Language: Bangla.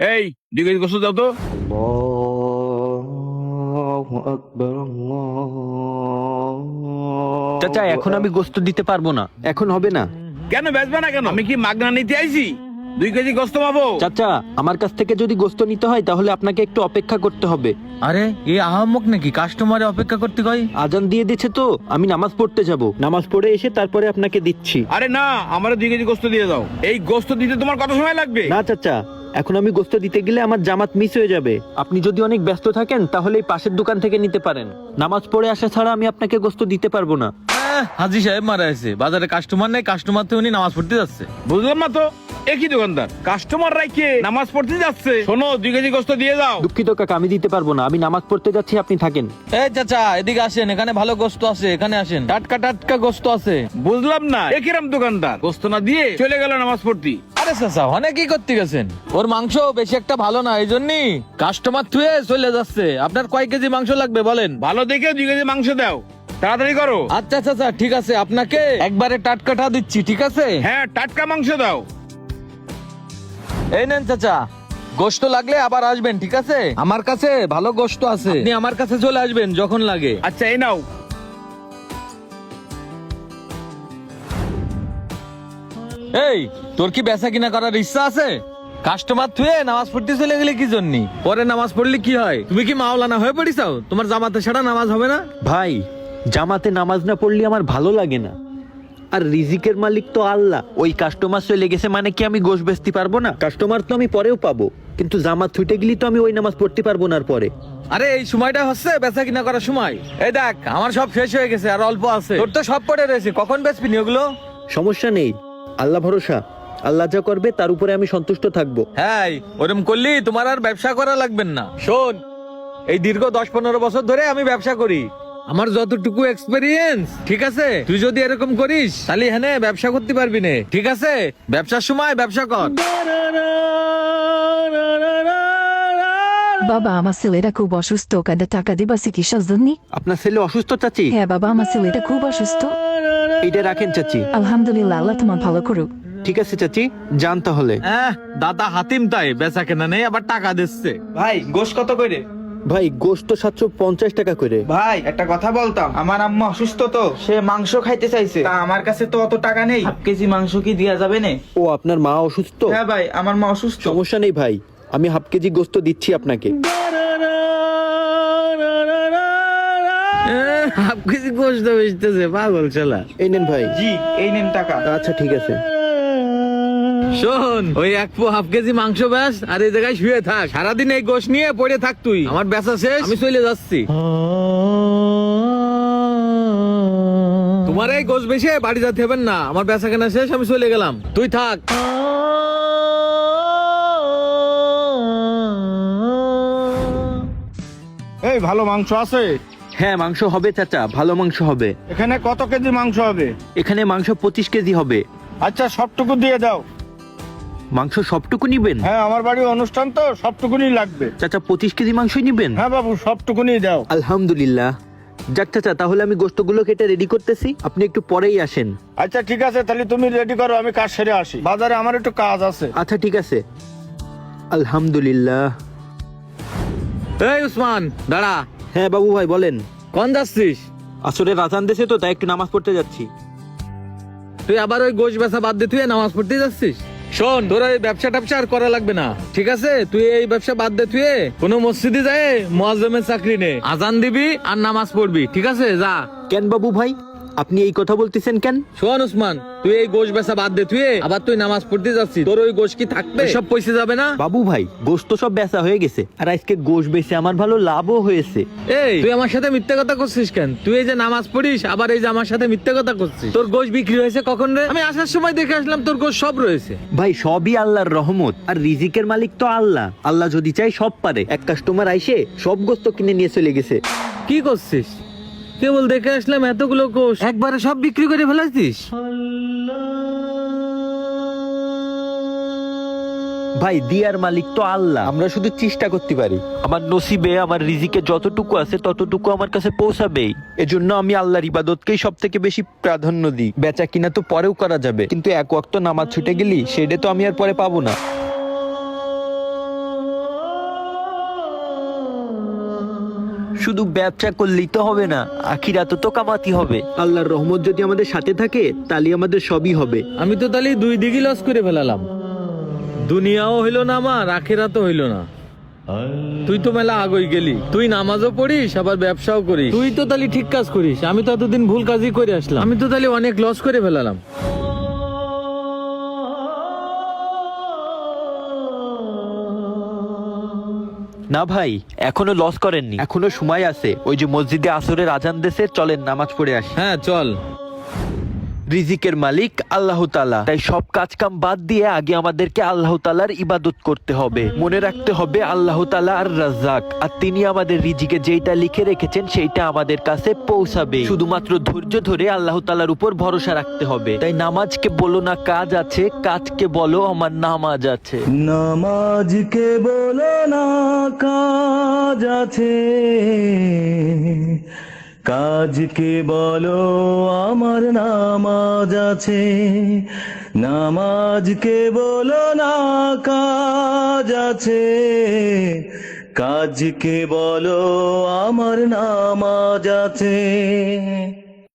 এই 2 কেজি গোস্ত দাও তো। চাচা এখন আমি গোস্ত দিতে পারবো না, এখন হবে না। কেন বেচবে না কেন? আমি কি মাগনা নিতে আইছি? 2 কেজি গোস্ত পাবো? চাচা আমার কাছ থেকে যদি গোস্ত নিতে হয় তাহলে আপনাকে একটু অপেক্ষা করতে হবে। আরে এই আহাম্মক নাকি কাস্টমারে অপেক্ষা করতে কয়? আজান দিয়ে দিচ্ছে তো, আমি নামাজ পড়তে যাব, নামাজ পড়ে এসে তারপরে আপনাকে দিচ্ছি। আরে না, আমার 2 কেজি গোস্ত দিয়ে দাও। এই গোস্ত দিতে তোমার কত সময় লাগবে? না চাচা, এখন আমি গোস্ত দিতে গেলে আমার জামাত মিস হয়ে যাবে। আপনি যদি অনেক ব্যস্ত থাকেন তাহলে এই পাশের দোকান থেকে নিতে পারেন। নামাজ পড়ে আসা ছাড়া আমি আপনাকে গোস্ত দিতে পারবো না। হাজি সাহেব মারা আছে, বাজারে কাস্টমার নেই, কাস্টমার তো উনি নামাজ পড়তে যাচ্ছে। বুঝলাম না তো, একই দোকানদার কাস্টমার রাইকে নামাজ পড়তে যাচ্ছে। শোনো, 2 কেজি গোস্ত দিয়ে দাও। দুঃখিত কাকা, আমি দিতে পারবো না, আমি নামাজ পড়তে যাচ্ছি, আপনি থাকেন। এই চাচা এদিকে আসেন, এখানে ভালো গোস্ত আছে, এখানে আসেন, টাটকা টাটকা গোস্ত আছে। বুঝলাম না, একিরাম দোকানদার গোস্ত না দিয়ে চলে গেল নামাজ পড়তে। আরে চাচা অনেক কি করতে গেছেন, ওর মাংস বেশি একটা ভালো না, এই জন্যই কাস্টমার থুয়ে চলে যাচ্ছে। আপনার কয় কেজি মাংস লাগবে বলেন? ভালো দেখে 2 কেজি মাংস দাও, তাড়াতাড়ি করো। আচ্ছা চাচা ঠিক আছে, আপনাকে একবারে টাটকাটা দিচ্ছি, ঠিক আছে? হ্যাঁ, টাটকা মাংস দাও। এই নেন চাচা, গোশত লাগলে আবার আসবেন, ঠিক আছে? আমার কাছে ভালো গোশত আছে, আপনি আমার কাছে চলে আসবেন যখন লাগে। আচ্ছা, এই নাও। এই তোর কি বেচা কিনা করার ইচ্ছা আছে? কাস্টমার থুয়ে নামাজ পড়তে চলে গেলে কি জন্য? পরে নামাজ পড়লে কি হয়? তুমি কি মাওলানা হয়ে পড়িছাও? তোমার জামাতে ছাড়া নামাজ হবে না? ভাই, জামাতে নামাজ না পড়লে আমার ভালো লাগে না। আর রিজিকের মালিক তো আল্লাহ। ওই কাস্টমার চলে গেছে মানে কি আমি গোশ বেচতে পারবো না? কাস্টমার তো আমি পরেও পাবো, কিন্তু জামাত ছুটে গেলি তো আমি ওই নামাজ পড়তে পারবো না। আর পরে আরে এই সময়টা হচ্ছে বেচা কিনা করার সময়। এই দেখ আমার সব শেষ হয়ে গেছে, আর অল্প আছে, তোর তো সব পড়ে রয়েছে, কখন বেচবি নি ওগুলো? সমস্যা নেই, আল্লাহ ভরসা, আল্লাহ যা করবে তার উপরে আমি সন্তুষ্ট থাকবো। হ্যাঁ ওরম করলি তোমার আর ব্যবসা করা লাগবে না। শোন, এই দীর্ঘ 10-15 বছর ধরে আমি ব্যবসা করি, আমার যতটুকু এক্সপেরিয়েন্স, ঠিক আছে? তুই যদি এরকম করিস তাহলে হ্যাঁ ব্যবসা করতে পারবি না, ঠিক আছে? ব্যবসার সময় ব্যবসা কর। বাবা আমার ছেলেটা খুব অসুস্থ, কাঁদে টাকা দিবা চিকিৎসার জন্য? আপনার ছেলে অসুস্থ চাচি? হ্যাঁ বাবা, আমার ছেলেটা খুব অসুস্থ। এটা রাখেন চাচি। আলহামদুলিল্লাহ, আল্লাহ তোমার ভালো করুক। ঠিক আছে চাচি, যান তাহলে। দাদা হাতিম তাই বেচা কেনা নেই, আবার টাকা দিচ্ছে। ভাই গোশ কত করে? ভাই গোশত 750 টাকা করে। ভাই একটা কথা বলতাম, আমার আম্মা অসুস্থ তো, সে মাংস খাইতে চাইছে, তা আমার কাছে তো অত টাকা নেই, 1/2 কেজি মাংস কি দেয়া যাবে না? ও আপনার মা অসুস্থ? হ্যাঁ ভাই, আমার মা অসুস্থ। সমস্যা নেই ভাই, আমি 1/2 কেজি গোশত দিচ্ছি আপনাকে। 1/2 কেজি গোশত বেচতেছে পাগল ছেলা। এই নেন ভাই। জি, এই নেন টাকা। আচ্ছা ঠিক আছে। শোন, ওই 1/2 কেজি মাংস ব্যাস, আর এই জায়গায় শুয়ে থাক, সারাদিন এই গোশ নিয়ে পড়ে থাক তুই। আমার বেচা শেষ, আমি চলে যাচ্ছি। তোমার এই গোশ বেশে বাড়ি যেতে হবে না, আমার বেচা কেনা শেষ, আমি চলে গেলাম, তুই থাক। এই ভালো মাংস আছে? হ্যাঁ মাংস হবে চাচা, ভালো মাংস হবে। এখানে কত কেজি মাংস হবে? এখানে মাংস 25 কেজি হবে। আচ্ছা, সবটুকু দিয়ে দাও। মাংস সবটুকু নিবেন? হ্যাঁ, আমার বাড়ির অনুষ্ঠান তো, সবটুকুনি লাগবে। চাচা 25 কেজি মাংসই নিবেন? হ্যাঁ বাবু, সবটুকুনি দাও। আলহামদুলিল্লাহ। যাক চাচা, তাহলে আমি গোশতগুলো কেটে রেডি করতেছি, আপনি একটু পরেই আসেন। আচ্ছা ঠিক আছে, তাহলে তুমি রেডি করো, আমি কাজ সেরে আসি, বাজারে আমার একটু কাজ আছে। আচ্ছা ঠিক আছে। আলহামদুলিল্লাহ। এই উসমান দাঁড়া। হ্যাঁ বাবু ভাই বলেন। কোন যাচ্ছিস? আসলে রাজান দেশে তো, তাই একটু নামাজ পড়তে যাচ্ছি। তুই আবার ওই গোশ বেচা বাদ দিয়ে তুই নামাজ পড়তে যাচ্ছিস? শোন, তোর এই ব্যবসা ট্যাবসা আর করা লাগবে না, ঠিক আছে? তুই এই ব্যবসা বাদ দে, তুই কোনো মসজিদে যায় মুয়াজ্জিমের চাকরি নে, আজান দিবি আর নামাজ পড়বি, ঠিক আছে? যা। কেন বাবু ভাই, আপনি এই কথা বলতেছেন কেন? শোন উসমান, তুই এই গোশ বেচা বাদ দে, তুই আবার তুই নামাজ পড়তে যাচ্ছিস, তোর ওই গোশ কি থাকবে? সব পয়সা যাবে না? বাবু ভাই, গোশত সব বেচা হয়ে গেছে, আর আজকে গোশ বেচে আমার ভালো লাভও হয়েছে। এই তুই আমার সাথে মিথ্যে কথা করছিস কেন? তুই এই যে নামাজ পড়িস, আবার এই যে আমার সাথে মিথ্যে কথা করছিস। তোর গোশ বিক্রি হয়েছে কখন রে? আমি আসার সময় দেখে আসলাম তোর গোশ সব রয়েছে। ভাই সবই আল্লাহর রহমত, আর রিজিকের মালিক তো আল্লাহ। আল্লাহ যদি চাই সব পারে। এক কাস্টমার আইসে সব গোশত কিনে নিয়ে চলে গেছে। কি করছিস? কেবল দেখে আসলাম এতগুলো কোষ একবারে সব বিক্রি করে ফেলাছিস? ভাই দিয়ার মালিক তো আল্লাহ, আমরা শুধু চেষ্টা করতে পারি। আমার নসিবে, আমার রিজিকে যতটুকু আছে ততটুকু আমার কাছে পৌঁছাবেই। এজন্য আমি আল্লাহর ইবাদতকেই সব থেকে বেশি প্রাধান্য দিই। বেচা কিনা তো পরেও করা যাবে, কিন্তু এক ওয়াক্ত নামাজ ছুটে গেলি সেটা তো আমি আর পরে পাবো না। শুধু ব্যবসা করলেই তো হবে না, আখিরাতে তো কামাতে হবে। আল্লাহর রহমত যদি আমাদের সাথে থাকে তাহলে আমাদের সবই হবে। আমি তো তাহলে দুই দিকই লস করে ফেলালাম, দুনিয়াও হইলো না আমার, আখিরাতও হইলো না। তুই তো মেলা আগই গেলি, তুই নামাজও পড়িস আবার ব্যবসাও করিস, তুই তো তাহলে ঠিক কাজ করিস। আমি তো এতদিন ভুল কাজই করে আসলাম, আমি তো তাহলে অনেক লস করে ফেলালাম। না ভাই, এখনো লস করেননি, এখনো সময় আছে। ওই যে মসজিদে আসরের আজান দেশে, চলেন নামাজ পড়ে আসি। হ্যাঁ চল। রিজিকের মালিক আল্লাহ তাআলা, তাই সব কাজ কাম বাদ দিয়ে আগে আমাদেরকে আল্লাহ তাআলার ইবাদত করতে হবে। মনে রাখতে হবে আল্লাহ তাআলা আর রাজ্জাক, আর তিনি আমাদের রিজিকে যেইটা লিখে রেখেছেন সেইটা আমাদের কাছে পৌঁছাবে। শুধুমাত্র ধৈর্য ধরে আল্লাহ তাআলার উপর ভরসা রাখতে হবে। তাই নামাজকে বলো না কাজ আছে, কাজকে বলো আমার নামাজ আছে। নামাজকে বলো না কাজ আছে, কাজকে বলো আমার নামাজ আছে। নামাজকে বলো না কাজ আছে, কাজকে বলো আমার নামাজ আছে।